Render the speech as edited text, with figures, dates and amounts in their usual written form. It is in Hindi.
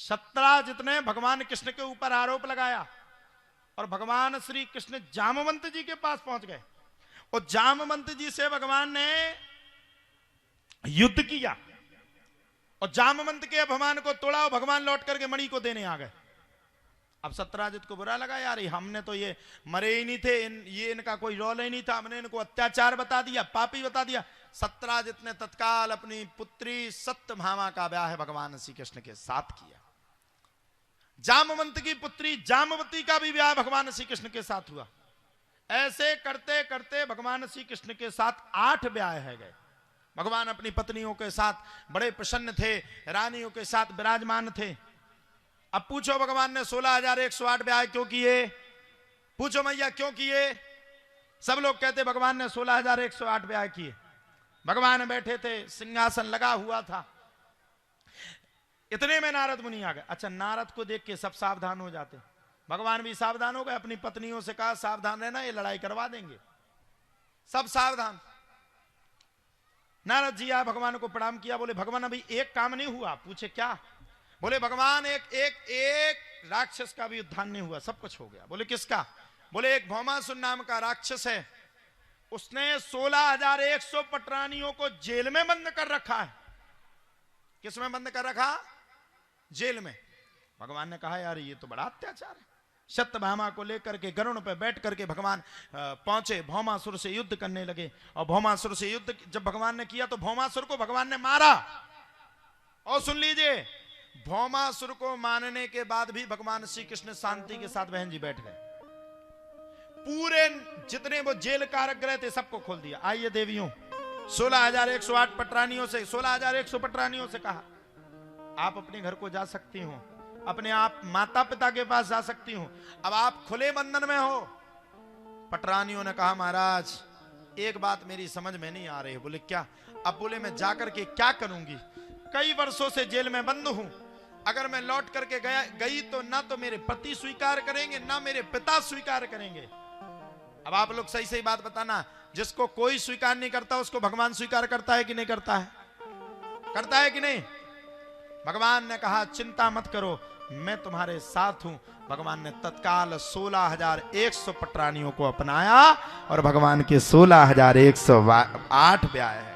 सत्राजित ने भगवान कृष्ण के ऊपर आरोप लगाया और भगवान श्री कृष्ण जामवंत जी के पास पहुंच गए और जामवंत जी से भगवान ने युद्ध किया और जामवंत के अभिमान को तोड़ा और भगवान लौट करके मणि को देने आ गए। अब सत्राजित को बुरा लगा, यार हमने तो ये मरे ही नहीं थे, ये इनका कोई रोल ही नहीं था, हमने इनको अत्याचार बता दिया, पापी बता दिया। सत्राजित ने तत्काल अपनी पुत्री सत्यभामा का ब्याह भगवान श्री कृष्ण के साथ किया। जामवंत की पुत्री जामवती का भी ब्याह भगवान श्री कृष्ण के साथ हुआ। ऐसे करते करते भगवान श्री कृष्ण के साथ 8 ब्याह है गए। भगवान अपनी पत्नियों के साथ बड़े प्रसन्न थे, रानियों के साथ विराजमान थे। अब पूछो भगवान ने 16,108 ब्याह क्यों किए? पूछो मैया क्यों किए? सब लोग कहते भगवान ने 16,108 ब्याह किए। भगवान बैठे थे, सिंहासन लगा हुआ था। इतने में नारद मुनि आ गए। अच्छा, नारद को देख के सब सावधान हो जाते। भगवान भी सावधान हो गए, अपनी पत्नियों से कहा सावधान रहना, ये लड़ाई करवा देंगे। सब सावधान। नारद जी आए, भगवान को प्रणाम किया, बोले भगवान अभी एक काम नहीं हुआ। पूछे क्या? बोले भगवान एक राक्षस का भी उद्धार नहीं हुआ, सब कुछ हो गया। बोले किसका? बोले एक भौमासुर नाम का राक्षस है, उसने 16,100 पटरानियों को जेल में बंद कर रखा है। किस में बंद कर रखा? जेल में। भगवान ने कहा यार ये तो बड़ा अत्याचार है। सत्यभामा को लेकर के गरुड़ पे बैठ करके भगवान पहुंचे, भौमासुर से युद्ध करने लगे। और भौमासुर से युद्ध जब भगवान ने किया तो भौमासुर को भगवान ने मारा। और सुन लीजिए, भौमासुर को मारने के बाद भी भगवान श्री कृष्ण शांति के साथ बहन जी बैठ गए। पूरे जितने वो जेल कारागृह थे सबको खोल दिया। आइए देवियों, 16,108 पटरानियों से 16,100 पटरानियों से कहा आप अपने घर को जा सकती हो, अपने आप माता पिता के पास जा सकती हो, अब आप खुले बंधन में हो। पटरानियों ने कहा महाराज एक बात मेरी समझ में नहीं आ रही है। बोले क्या? अब बोले मैं जाकर के क्या करूंगी, कई वर्षों से जेल में बंद हूं, अगर मैं लौट करके गई तो ना तो मेरे पति स्वीकार करेंगे ना मेरे पिता स्वीकार करेंगे। अब आप लोग सही सही बात बताना, जिसको कोई स्वीकार नहीं करता उसको भगवान स्वीकार करता है कि नहीं करता है? करता है कि नहीं? भगवान ने कहा चिंता मत करो, मैं तुम्हारे साथ हूं। भगवान ने तत्काल 16,100 पटरानियों को अपनाया और भगवान के 16,108 ब्याह है।